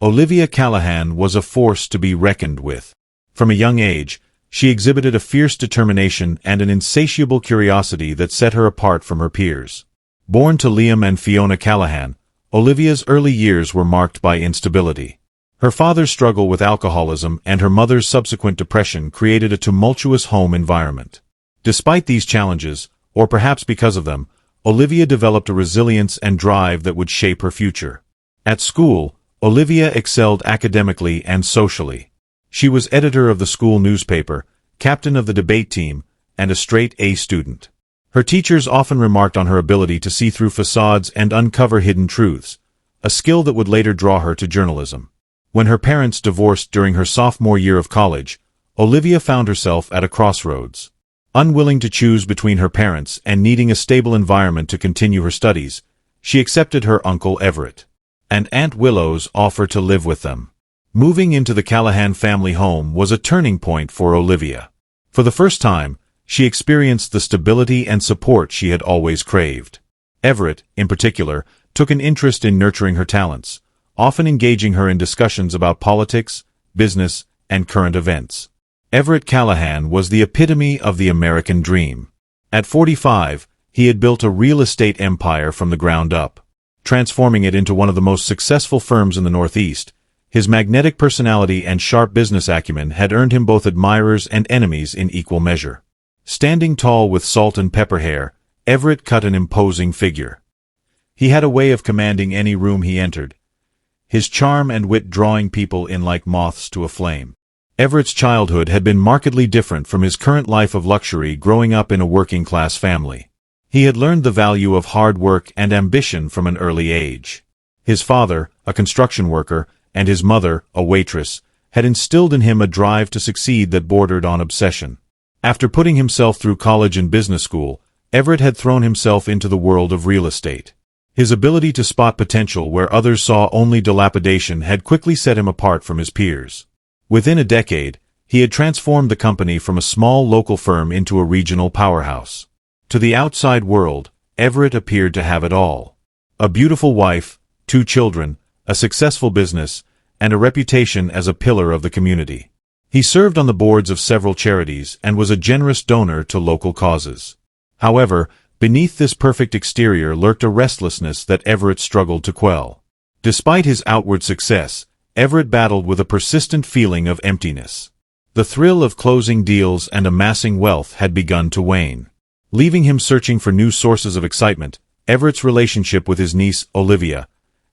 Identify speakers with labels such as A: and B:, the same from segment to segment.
A: Olivia Callahan was a force to be reckoned with. From a young age, she exhibited a fierce determination and an insatiable curiosity that set her apart from her peers. Born to Liam and Fiona Callahan, Olivia's early years were marked by instability. Her father's struggle with alcoholism and her mother's subsequent depression created a tumultuous home environment. Despite these challenges, or perhaps because of them, Olivia developed a resilience and drive that would shape her future. At school, Olivia excelled academically and socially. She was editor of the school newspaper, captain of the debate team, and a straight A student. Her teachers often remarked on her ability to see through facades and uncover hidden truths, a skill that would later draw her to journalism. When her parents divorced during her sophomore year of college, Olivia found herself at a crossroads. Unwilling to choose between her parents and needing a stable environment to continue her studies, she accepted her Uncle Everett and Aunt Willow's offer to live with them. Moving into the Callahan family home was a turning point for Olivia. For the first time, she experienced the stability and support she had always craved. Everett, in particular, took an interest in nurturing her talents, often engaging her in discussions about politics, business, and current events. Everett Callahan was the epitome of the American dream. At 45, he had built a real estate empire from the ground up, transforming it into one of the most successful firms in the Northeast. His magnetic personality and sharp business acumen had earned him both admirers and enemies in equal measure. Standing tall with salt and pepper hair, Everett cut an imposing figure. He had a way of commanding any room he entered, his charm and wit drawing people in like moths to a flame. Everett's childhood had been markedly different from his current life of luxury growing up in a working-class family. He had learned the value of hard work and ambition from an early age. His father, a construction worker, and his mother, a waitress, had instilled in him a drive to succeed that bordered on obsession. After putting himself through college and business school, Everett had thrown himself into the world of real estate. His ability to spot potential where others saw only dilapidation had quickly set him apart from his peers. Within a decade, he had transformed the company from a small local firm into a regional powerhouse. To the outside world, Everett appeared to have it all. A beautiful wife, 2 children, a successful business, and a reputation as a pillar of the community. He served on the boards of several charities and was a generous donor to local causes. However, beneath this perfect exterior lurked a restlessness that Everett struggled to quell. Despite his outward success, Everett battled with a persistent feeling of emptiness. The thrill of closing deals and amassing wealth had begun to wane. Leaving him searching for new sources of excitement, Everett's relationship with his niece, Olivia,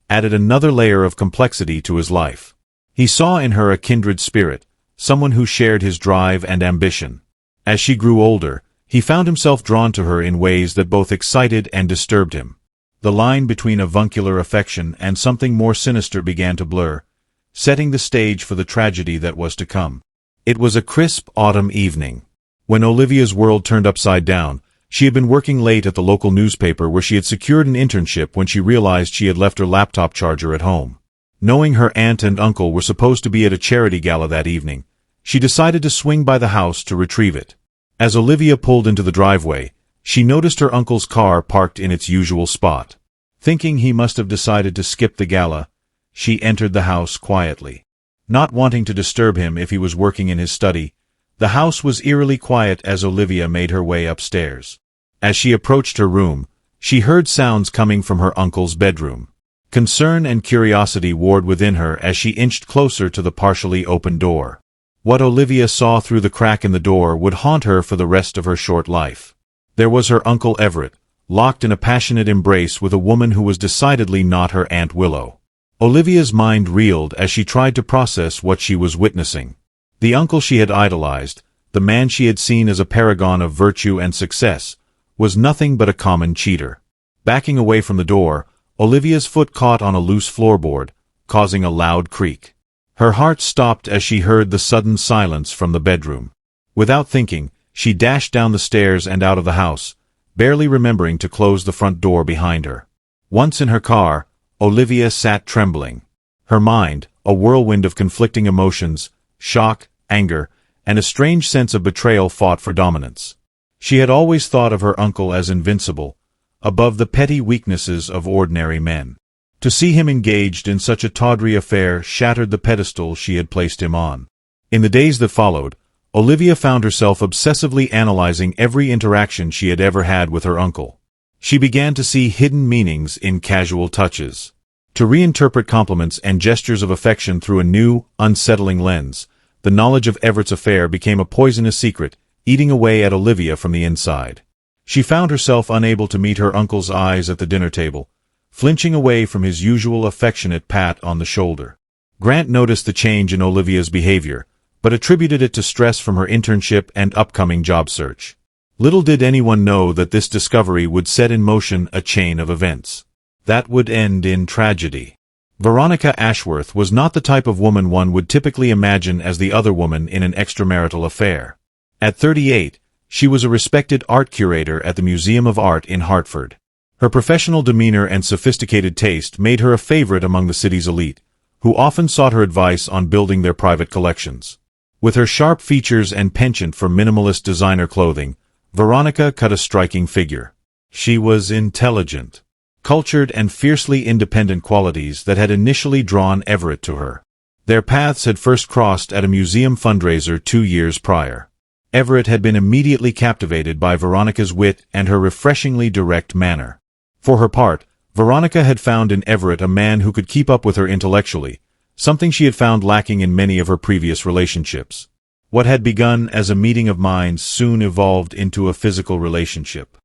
A: added another layer of complexity to his life. He saw in her a kindred spirit, someone who shared his drive and ambition. As she grew older, he found himself drawn to her in ways that both excited and disturbed him. The line between avuncular affection and something more sinister began to blur, setting the stage for the tragedy that was to come. It was a crisp autumn evening. When Olivia's world turned upside down, she had been working late at the local newspaper where she had secured an internship when she realized she had left her laptop charger at home. Knowing her aunt and uncle were supposed to be at a charity gala that evening, she decided to swing by the house to retrieve it. As Olivia pulled into the driveway, she noticed her uncle's car parked in its usual spot. Thinking he must have decided to skip the gala, she entered the house quietly. Not wanting to disturb him if he was working in his study, the house was eerily quiet as Olivia made her way upstairs. As she approached her room, she heard sounds coming from her uncle's bedroom. Concern and curiosity warred within her as she inched closer to the partially open door. What Olivia saw through the crack in the door would haunt her for the rest of her short life. There was her Uncle Everett, locked in a passionate embrace with a woman who was decidedly not her Aunt Willow. Olivia's mind reeled as she tried to process what she was witnessing. The uncle she had idolized, the man she had seen as a paragon of virtue and success, was nothing but a common cheater. Backing away from the door, Olivia's foot caught on a loose floorboard, causing a loud creak. Her heart stopped as she heard the sudden silence from the bedroom. Without thinking, she dashed down the stairs and out of the house, barely remembering to close the front door behind her. Once in her car, Olivia sat trembling. Her mind, a whirlwind of conflicting emotions, shock, anger, and a strange sense of betrayal fought for dominance. She had always thought of her uncle as invincible, above the petty weaknesses of ordinary men. To see him engaged in such a tawdry affair shattered the pedestal she had placed him on. In the days that followed, Olivia found herself obsessively analyzing every interaction she had ever had with her uncle. She began to see hidden meanings in casual touches, to reinterpret compliments and gestures of affection through a new, unsettling lens. The knowledge of Everett's affair became a poisonous secret, eating away at Olivia from the inside. She found herself unable to meet her uncle's eyes at the dinner table, flinching away from his usual affectionate pat on the shoulder. Grant noticed the change in Olivia's behavior, but attributed it to stress from her internship and upcoming job search. Little did anyone know that this discovery would set in motion a chain of events that would end in tragedy. Veronica Ashworth was not the type of woman one would typically imagine as the other woman in an extramarital affair. At 38, she was a respected art curator at the Museum of Art in Hartford. Her professional demeanor and sophisticated taste made her a favorite among the city's elite, who often sought her advice on building their private collections. With her sharp features and penchant for minimalist designer clothing, Veronica cut a striking figure. She was intelligent, cultured, and fiercely independent, qualities that had initially drawn Everett to her. Their paths had first crossed at a museum fundraiser 2 years prior. Everett had been immediately captivated by Veronica's wit and her refreshingly direct manner. For her part, Veronica had found in Everett a man who could keep up with her intellectually, something she had found lacking in many of her previous relationships. What had begun as a meeting of minds soon evolved into a physical relationship.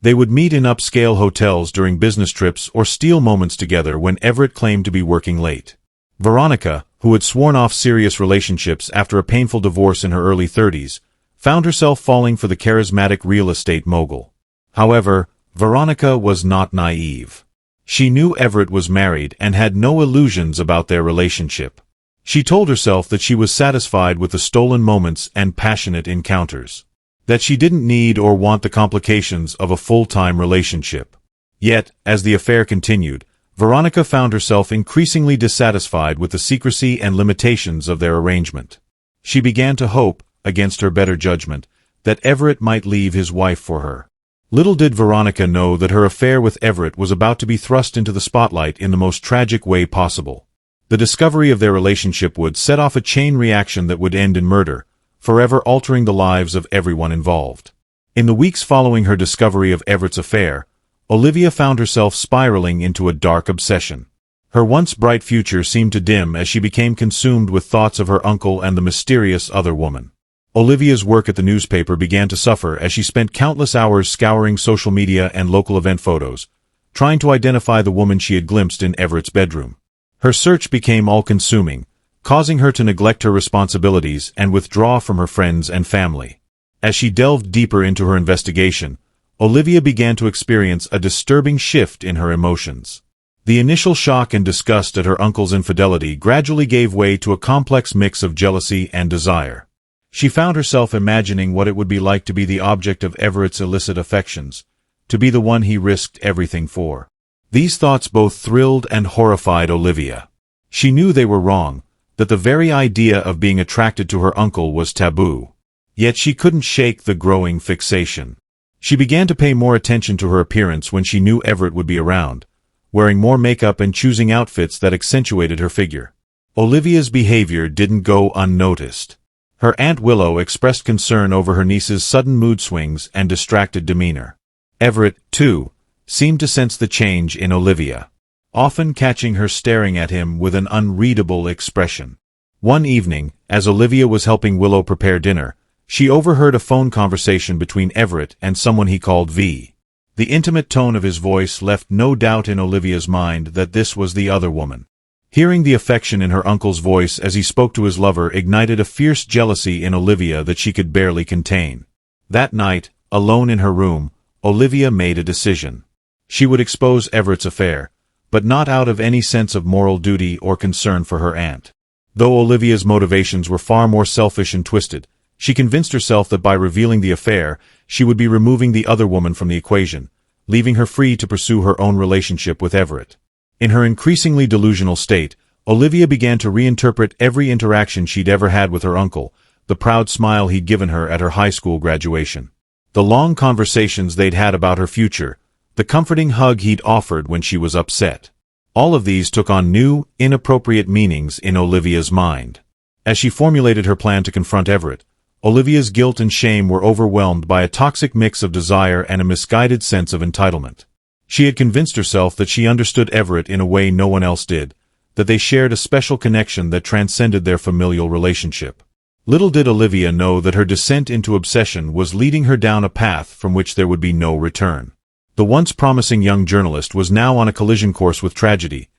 A: They would meet in upscale hotels during business trips or steal moments together when Everett claimed to be working late. Veronica, who had sworn off serious relationships after a painful divorce in her early 30s, found herself falling for the charismatic real estate mogul. However, Veronica was not naive. She knew Everett was married and had no illusions about their relationship. She told herself that she was satisfied with the stolen moments and passionate encounters, that she didn't need or want the complications of a full-time relationship. Yet, as the affair continued, Veronica found herself increasingly dissatisfied with the secrecy and limitations of their arrangement. She began to hope, against her better judgment, that Everett might leave his wife for her. Little did Veronica know that her affair with Everett was about to be thrust into the spotlight in the most tragic way possible. The discovery of their relationship would set off a chain reaction that would end in murder, forever altering the lives of everyone involved. In the weeks following her discovery of Everett's affair, Olivia found herself spiraling into a dark obsession. Her once bright future seemed to dim as she became consumed with thoughts of her uncle and the mysterious other woman. Olivia's work at the newspaper began to suffer as she spent countless hours scouring social media and local event photos, trying to identify the woman she had glimpsed in Everett's bedroom. Her search became all-consuming, causing her to neglect her responsibilities and withdraw from her friends and family. As she delved deeper into her investigation, Olivia began to experience a disturbing shift in her emotions. The initial shock and disgust at her uncle's infidelity gradually gave way to a complex mix of jealousy and desire. She found herself imagining what it would be like to be the object of Everett's illicit affections, to be the one he risked everything for. These thoughts both thrilled and horrified Olivia. She knew they were wrong, that the very idea of being attracted to her uncle was taboo. Yet she couldn't shake the growing fixation. She began to pay more attention to her appearance when she knew Everett would be around, wearing more makeup and choosing outfits that accentuated her figure. Olivia's behavior didn't go unnoticed. Her Aunt Willow expressed concern over her niece's sudden mood swings and distracted demeanor. Everett, too, seemed to sense the change in Olivia, often catching her staring at him with an unreadable expression. One evening, as Olivia was helping Willow prepare dinner, she overheard a phone conversation between Everett and someone he called V. The intimate tone of his voice left no doubt in Olivia's mind that this was the other woman. Hearing the affection in her uncle's voice as he spoke to his lover ignited a fierce jealousy in Olivia that she could barely contain. That night, alone in her room, Olivia made a decision. She would expose Everett's affair, but not out of any sense of moral duty or concern for her aunt. Though Olivia's motivations were far more selfish and twisted, she convinced herself that by revealing the affair, she would be removing the other woman from the equation, leaving her free to pursue her own relationship with Everett. In her increasingly delusional state, Olivia began to reinterpret every interaction she'd ever had with her uncle, the proud smile he'd given her at her high school graduation, the long conversations they'd had about her future, the comforting hug he'd offered when she was upset. All of these took on new, inappropriate meanings in Olivia's mind. As she formulated her plan to confront Everett, Olivia's guilt and shame were overwhelmed by a toxic mix of desire and a misguided sense of entitlement. She had convinced herself that she understood Everett in a way no one else did, that they shared a special connection that transcended their familial relationship. Little did Olivia know that her descent into obsession was leading her down a path from which there would be no return. The once promising young journalist was now on a collision course with tragedy,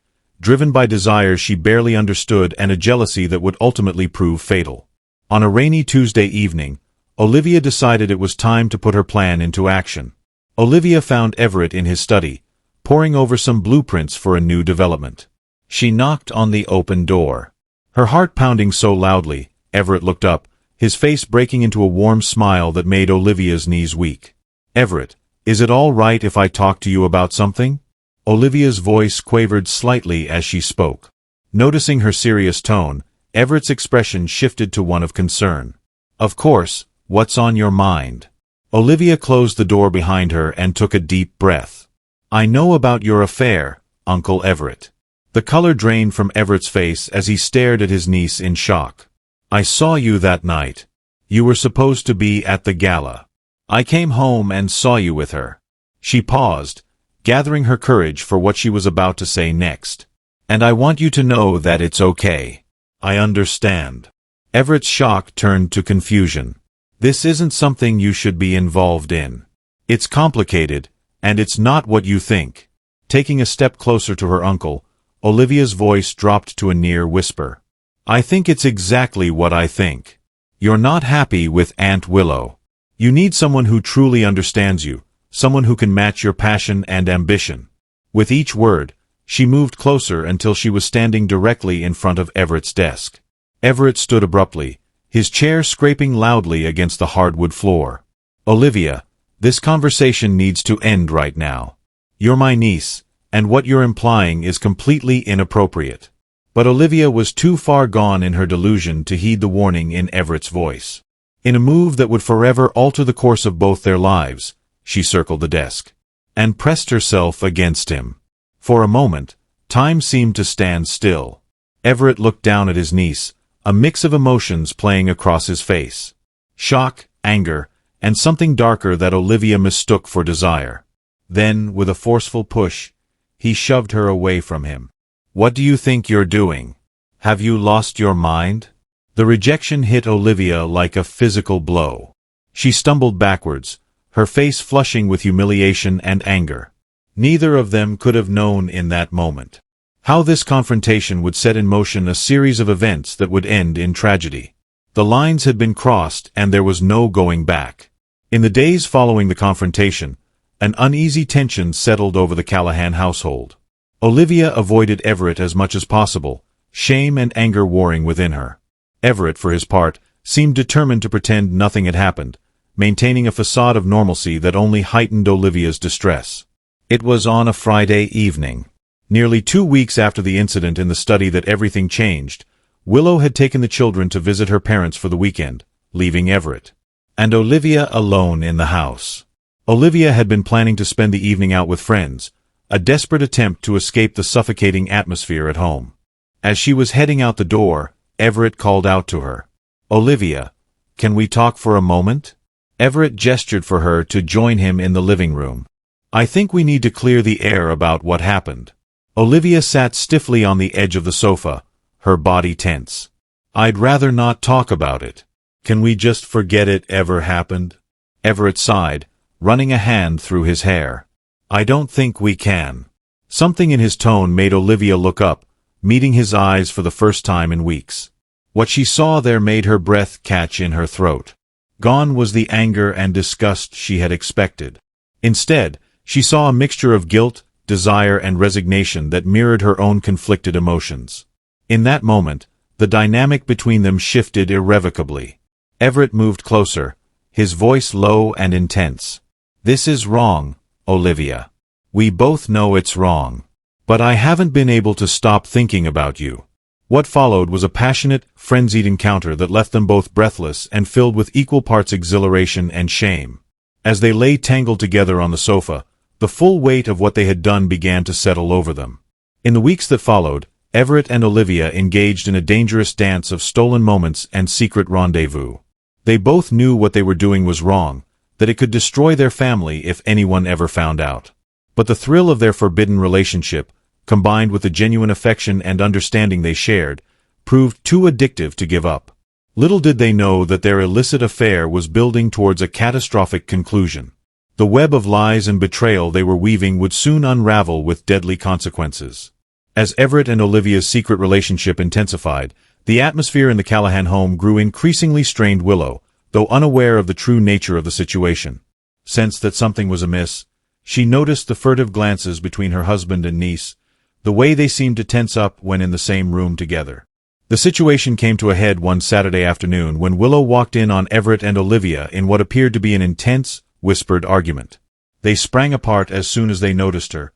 A: driven by desires she barely understood and a jealousy that would ultimately prove fatal. On a rainy Tuesday evening, Olivia decided it was time to put her plan into action. Olivia found Everett in his study, poring over some blueprints for a new development. She knocked on the open door. Her heart pounding so loudly, Everett looked up, his face breaking into a warm smile that made Olivia's knees weak. "Everett, is it all right if I talk to you about something?" Olivia's voice quavered slightly as she spoke. Noticing her serious tone, Everett's expression shifted to one of concern. "Of course, what's on your mind?" Olivia closed the door behind her and took a deep breath. "I know about your affair, Uncle Everett." The color drained from Everett's face as he stared at his niece in shock. "I saw you that night. You were supposed to be at the gala. I came home and saw you with her." She paused, gathering her courage for what she was about to say next. "And I want you to know that it's okay. I understand." Everett's shock turned to confusion. "This isn't something you should be involved in. It's complicated, and it's not what you think." Taking a step closer to her uncle, Olivia's voice dropped to a near whisper. "I think it's exactly what I think. You're not happy with Aunt Willow. You need someone who truly understands you, someone who can match your passion and ambition." With each word, she moved closer until she was standing directly in front of Everett's desk. Everett stood abruptly, his chair scraping loudly against the hardwood floor. "Olivia, this conversation needs to end right now. You're my niece, and what you're implying is completely inappropriate." But Olivia was too far gone in her delusion to heed the warning in Everett's voice. In a move that would forever alter the course of both their lives, she circled the desk and pressed herself against him. For a moment, time seemed to stand still. Everett looked down at his niece, a mix of emotions playing across his face. Shock, anger, and something darker that Olivia mistook for desire. Then, with a forceful push, he shoved her away from him. "What do you think you're doing? Have you lost your mind?" The rejection hit Olivia like a physical blow. She stumbled backwards, her face flushing with humiliation and anger. Neither of them could have known in that moment how this confrontation would set in motion a series of events that would end in tragedy. The lines had been crossed and there was no going back. In the days following the confrontation, an uneasy tension settled over the Callahan household. Olivia avoided Everett as much as possible, shame and anger warring within her. Everett, for his part, seemed determined to pretend nothing had happened, maintaining a facade of normalcy that only heightened Olivia's distress. It was on a Friday evening. Nearly 2 weeks after the incident in the study that everything changed, Willow had taken the children to visit her parents for the weekend, leaving Everett and Olivia alone in the house. Olivia had been planning to spend the evening out with friends, a desperate attempt to escape the suffocating atmosphere at home. As she was heading out the door, Everett called out to her. "Olivia, can we talk for a moment?" Everett gestured for her to join him in the living room. "I think we need to clear the air about what happened." Olivia sat stiffly on the edge of the sofa, her body tense. "I'd rather not talk about it. Can we just forget it ever happened?" Everett sighed, running a hand through his hair. "I don't think we can." Something in his tone made Olivia look up, meeting his eyes for the first time in weeks. What she saw there made her breath catch in her throat. Gone was the anger and disgust she had expected. Instead, she saw a mixture of guilt, desire, and resignation that mirrored her own conflicted emotions. In that moment, the dynamic between them shifted irrevocably. Everett moved closer, his voice low and intense. "This is wrong, Olivia. We both know it's wrong. But I haven't been able to stop thinking about you." What followed was a passionate, frenzied encounter that left them both breathless and filled with equal parts exhilaration and shame. As they lay tangled together on the sofa, the full weight of what they had done began to settle over them. In the weeks that followed, Everett and Olivia engaged in a dangerous dance of stolen moments and secret rendezvous. They both knew what they were doing was wrong, that it could destroy their family if anyone ever found out. But the thrill of their forbidden relationship, combined with the genuine affection and understanding they shared, proved too addictive to give up. Little did they know that their illicit affair was building towards a catastrophic conclusion. The web of lies and betrayal they were weaving would soon unravel with deadly consequences. As Everett and Olivia's secret relationship intensified, the atmosphere in the Callahan home grew increasingly strained. Willow, though unaware of the true nature of the situation, sensed that something was amiss. She noticed the furtive glances between her husband and niece, the way they seemed to tense up when in the same room together. The situation came to a head one Saturday afternoon when Willow walked in on Everett and Olivia in what appeared to be an intense, whispered argument. They sprang apart as soon as they noticed her,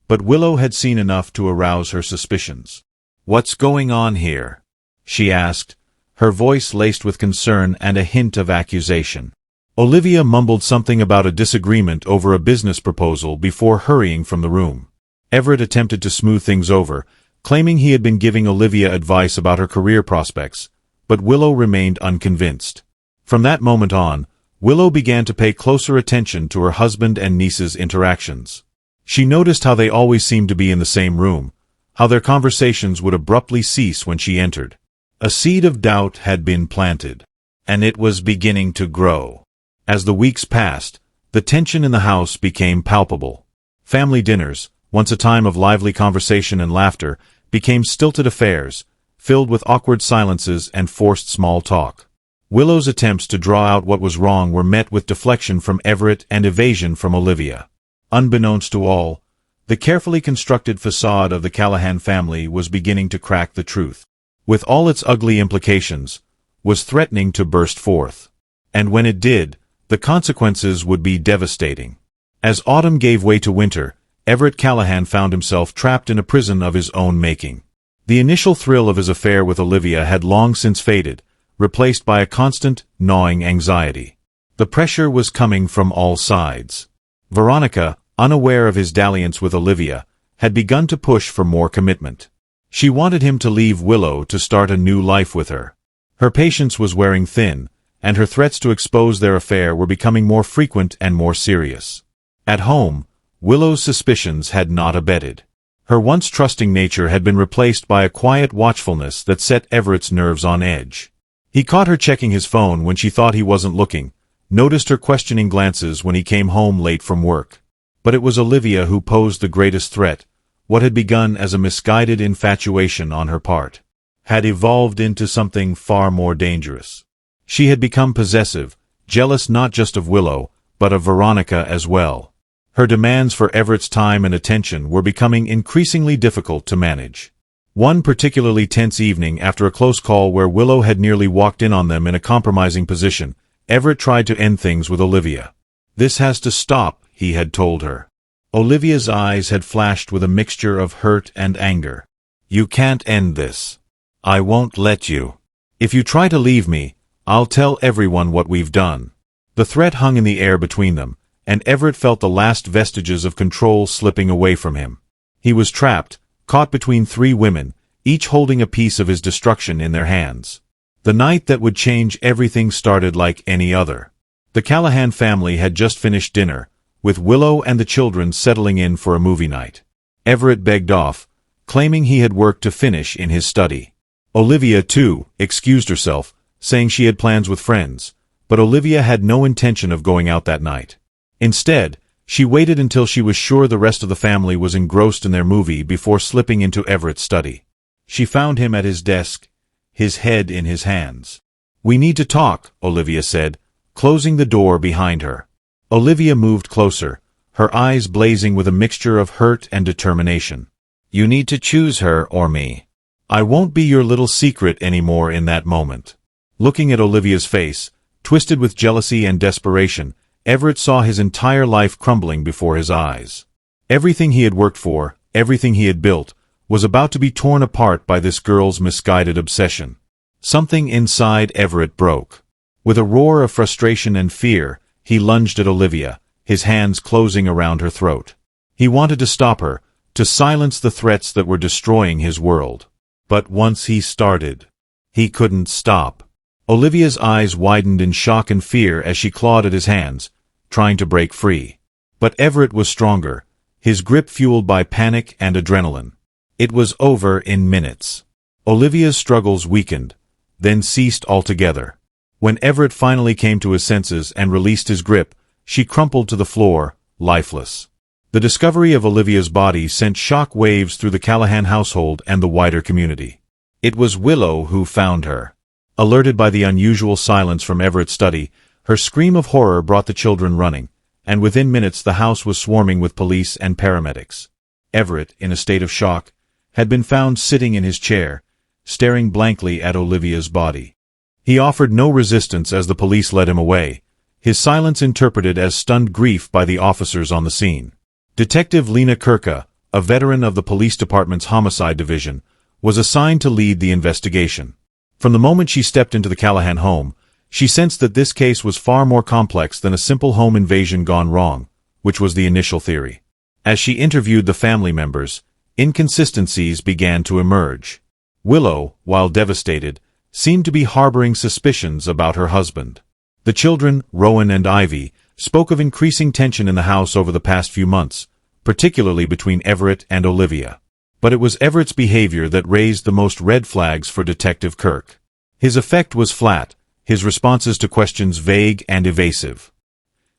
A: but Willow had seen enough to arouse her suspicions. "What's going on here?" she asked, her voice laced with concern and a hint of accusation. Olivia mumbled something about a disagreement over a business proposal before hurrying from the room. Everett attempted to smooth things over, claiming he had been giving Olivia advice about her career prospects, but Willow remained unconvinced. From that moment on, Willow began to pay closer attention to her husband and niece's interactions. She noticed how they always seemed to be in the same room, how their conversations would abruptly cease when she entered. A seed of doubt had been planted, and it was beginning to grow. As the weeks passed, the tension in the house became palpable. Family dinners, once a time of lively conversation and laughter, became stilted affairs, filled with awkward silences and forced small talk. Willow's attempts to draw out what was wrong were met with deflection from Everett and evasion from Olivia. Unbeknownst to all, the carefully constructed facade of the Callahan family was beginning to crack. The truth, with all its ugly implications, was threatening to burst forth. And when it did, the consequences would be devastating. As autumn gave way to winter, Everett Callahan found himself trapped in a prison of his own making. The initial thrill of his affair with Olivia had long since faded, replaced by a constant, gnawing anxiety. The pressure was coming from all sides. Veronica, unaware of his dalliance with Olivia, had begun to push for more commitment. She wanted him to leave Willow to start a new life with her. Her patience was wearing thin, and her threats to expose their affair were becoming more frequent and more serious. At home, Willow's suspicions had not abated. Her once trusting nature had been replaced by a quiet watchfulness that set Everett's nerves on edge. He caught her checking his phone when she thought he wasn't looking, noticed her questioning glances when he came home late from work. But it was Olivia who posed the greatest threat. What had begun as a misguided infatuation on her part had evolved into something far more dangerous. She had become possessive, jealous not just of Willow, but of Veronica as well. Her demands for Everett's time and attention were becoming increasingly difficult to manage. One particularly tense evening, after a close call where Willow had nearly walked in on them in a compromising position, Everett tried to end things with Olivia. "This has to stop," he had told her. Olivia's eyes had flashed with a mixture of hurt and anger. "You can't end this. I won't let you. If you try to leave me, I'll tell everyone what we've done." The threat hung in the air between them, and Everett felt the last vestiges of control slipping away from him. He was trapped, caught between three women, each holding a piece of his destruction in their hands. The night that would change everything started like any other. The Callahan family had just finished dinner, with Willow and the children settling in for a movie night. Everett begged off, claiming he had work to finish in his study. Olivia, too, excused herself, saying she had plans with friends, but Olivia had no intention of going out that night. Instead, she waited until she was sure the rest of the family was engrossed in their movie before slipping into Everett's study. She found him at his desk, his head in his hands. "We need to talk," Olivia said, closing the door behind her. Olivia moved closer, her eyes blazing with a mixture of hurt and determination. "You need to choose her or me. I won't be your little secret anymore." In that moment, looking at Olivia's face, twisted with jealousy and desperation, Everett saw his entire life crumbling before his eyes. Everything he had worked for, everything he had built, was about to be torn apart by this girl's misguided obsession. Something inside Everett broke. With a roar of frustration and fear, he lunged at Olivia, his hands closing around her throat. He wanted to stop her, to silence the threats that were destroying his world. But once he started, he couldn't stop. Olivia's eyes widened in shock and fear as she clawed at his hands, trying to break free. But Everett was stronger, his grip fueled by panic and adrenaline. It was over in minutes. Olivia's struggles weakened, then ceased altogether. When Everett finally came to his senses and released his grip, she crumpled to the floor, lifeless. The discovery of Olivia's body sent shock waves through the Callahan household and the wider community. It was Willow who found her. Alerted by the unusual silence from Everett's study, her scream of horror brought the children running, and within minutes the house was swarming with police and paramedics. Everett, in a state of shock, had been found sitting in his chair, staring blankly at Olivia's body. He offered no resistance as the police led him away, his silence interpreted as stunned grief by the officers on the scene. Detective Lena Kirka, a veteran of the police department's homicide division, was assigned to lead the investigation. From the moment she stepped into the Callahan home, she sensed that this case was far more complex than a simple home invasion gone wrong, which was the initial theory. As she interviewed the family members, inconsistencies began to emerge. Willow, while devastated, seemed to be harboring suspicions about her husband. The children, Rowan and Ivy, spoke of increasing tension in the house over the past few months, particularly between Everett and Olivia. But it was Everett's behavior that raised the most red flags for Detective Kirk. His effect was flat, his responses to questions vague and evasive.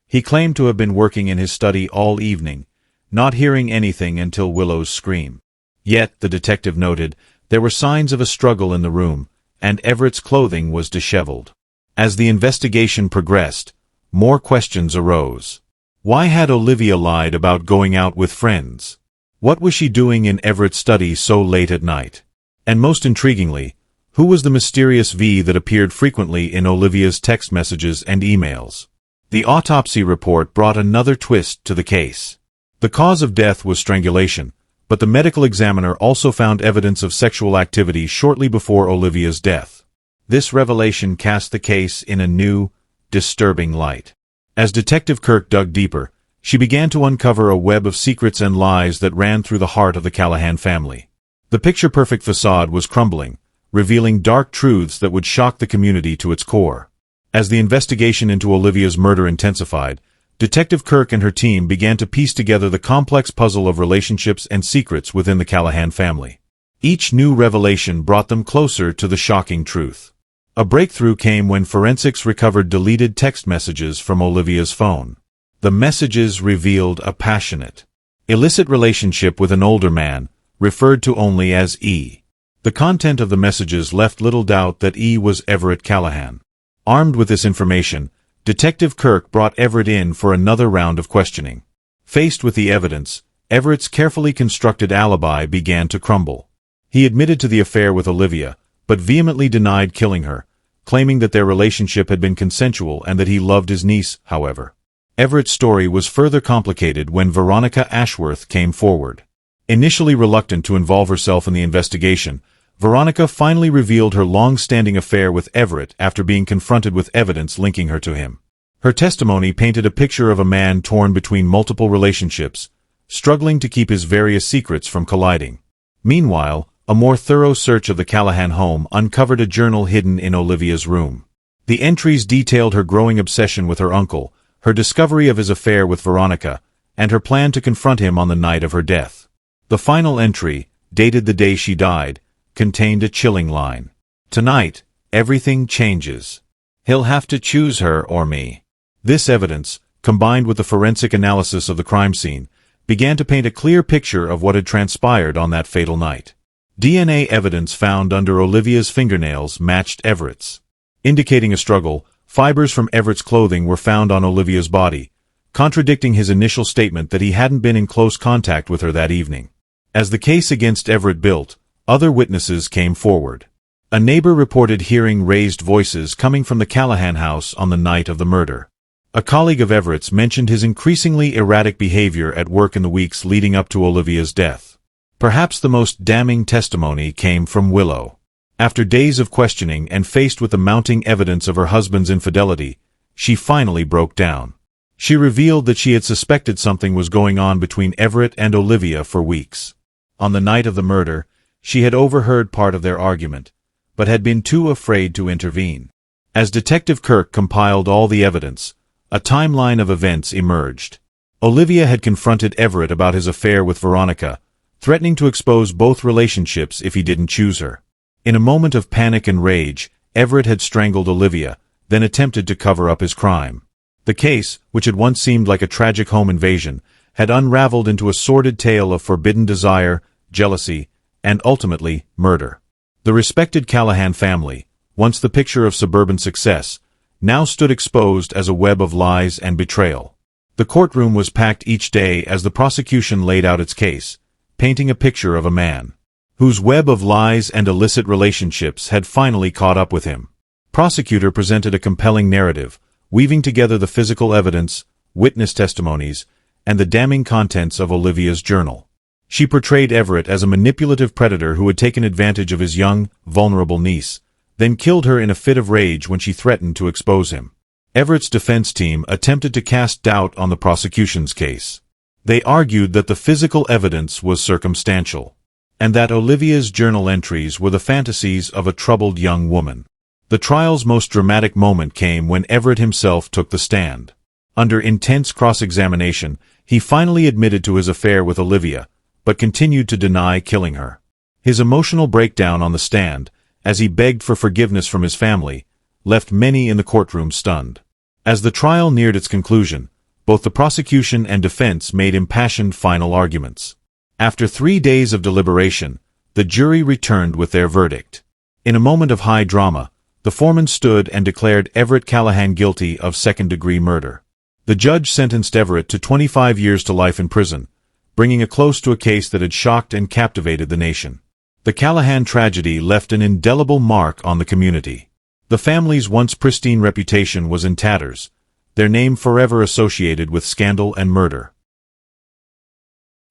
A: He claimed to have been working in his study all evening, not hearing anything until Willow's scream. Yet, the detective noted, there were signs of a struggle in the room, and Everett's clothing was disheveled. As the investigation progressed, more questions arose. Why had Olivia lied about going out with friends? What was she doing in Everett's study so late at night? And most intriguingly, who was the mysterious V that appeared frequently in Olivia's text messages and emails? The autopsy report brought another twist to the case. The cause of death was strangulation, but the medical examiner also found evidence of sexual activity shortly before Olivia's death. This revelation cast the case in a new, disturbing light. As Detective Kirk dug deeper, she began to uncover a web of secrets and lies that ran through the heart of the Callahan family. The picture-perfect facade was crumbling, revealing dark truths that would shock the community to its core. As the investigation into Olivia's murder intensified, Detective Kirk and her team began to piece together the complex puzzle of relationships and secrets within the Callahan family. Each new revelation brought them closer to the shocking truth. A breakthrough came when forensics recovered deleted text messages from Olivia's phone. The messages revealed a passionate, illicit relationship with an older man, referred to only as E. The content of the messages left little doubt that E was Everett Callahan. Armed with this information, Detective Kirk brought Everett in for another round of questioning. Faced with the evidence, Everett's carefully constructed alibi began to crumble. He admitted to the affair with Olivia, but vehemently denied killing her, claiming that their relationship had been consensual and that he loved his niece, however. Everett's story was further complicated when Veronica Ashworth came forward. Initially reluctant to involve herself in the investigation, Veronica finally revealed her long-standing affair with Everett after being confronted with evidence linking her to him. Her testimony painted a picture of a man torn between multiple relationships, struggling to keep his various secrets from colliding. Meanwhile, a more thorough search of the Callahan home uncovered a journal hidden in Olivia's room. The entries detailed her growing obsession with her uncle, her discovery of his affair with Veronica, and her plan to confront him on the night of her death. The final entry, dated the day she died, contained a chilling line. "Tonight, everything changes. He'll have to choose her or me." This evidence, combined with the forensic analysis of the crime scene, began to paint a clear picture of what had transpired on that fatal night. DNA evidence found under Olivia's fingernails matched Everett's. Indicating a struggle, fibers from Everett's clothing were found on Olivia's body, contradicting his initial statement that he hadn't been in close contact with her that evening. As the case against Everett built, other witnesses came forward. A neighbor reported hearing raised voices coming from the Callahan house on the night of the murder. A colleague of Everett's mentioned his increasingly erratic behavior at work in the weeks leading up to Olivia's death. Perhaps the most damning testimony came from Willow. After days of questioning and faced with the mounting evidence of her husband's infidelity, she finally broke down. She revealed that she had suspected something was going on between Everett and Olivia for weeks. On the night of the murder, she had overheard part of their argument, but had been too afraid to intervene. As Detective Kirk compiled all the evidence, a timeline of events emerged. Olivia had confronted Everett about his affair with Veronica, threatening to expose both relationships if he didn't choose her. In a moment of panic and rage, Everett had strangled Olivia, then attempted to cover up his crime. The case, which had once seemed like a tragic home invasion, had unraveled into a sordid tale of forbidden desire, jealousy, and ultimately, murder. The respected Callahan family, once the picture of suburban success, now stood exposed as a web of lies and betrayal. The courtroom was packed each day as the prosecution laid out its case, painting a picture of a man whose web of lies and illicit relationships had finally caught up with him. Prosecutor presented a compelling narrative, weaving together the physical evidence, witness testimonies, and the damning contents of Olivia's journal. She portrayed Everett as a manipulative predator who had taken advantage of his young, vulnerable niece, then killed her in a fit of rage when she threatened to expose him. Everett's defense team attempted to cast doubt on the prosecution's case. They argued that the physical evidence was circumstantial, and that Olivia's journal entries were the fantasies of a troubled young woman. The trial's most dramatic moment came when Everett himself took the stand. Under intense cross-examination, he finally admitted to his affair with Olivia, but continued to deny killing her. His emotional breakdown on the stand, as he begged for forgiveness from his family, left many in the courtroom stunned. As the trial neared its conclusion, both the prosecution and defense made impassioned final arguments. After 3 days of deliberation, the jury returned with their verdict. In a moment of high drama, the foreman stood and declared Everett Callahan guilty of second-degree murder. The judge sentenced Everett to 25 years to life in prison, bringing a close to a case that had shocked and captivated the nation. The Callahan tragedy left an indelible mark on the community. The family's once pristine reputation was in tatters, their name forever associated with scandal and murder.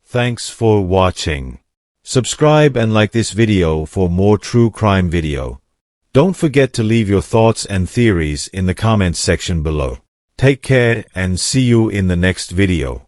B: Thanks for watching. Subscribe and like this video for more true crime video. Don't forget to leave your thoughts and theories in the comments section below. Take care and see you in the next video.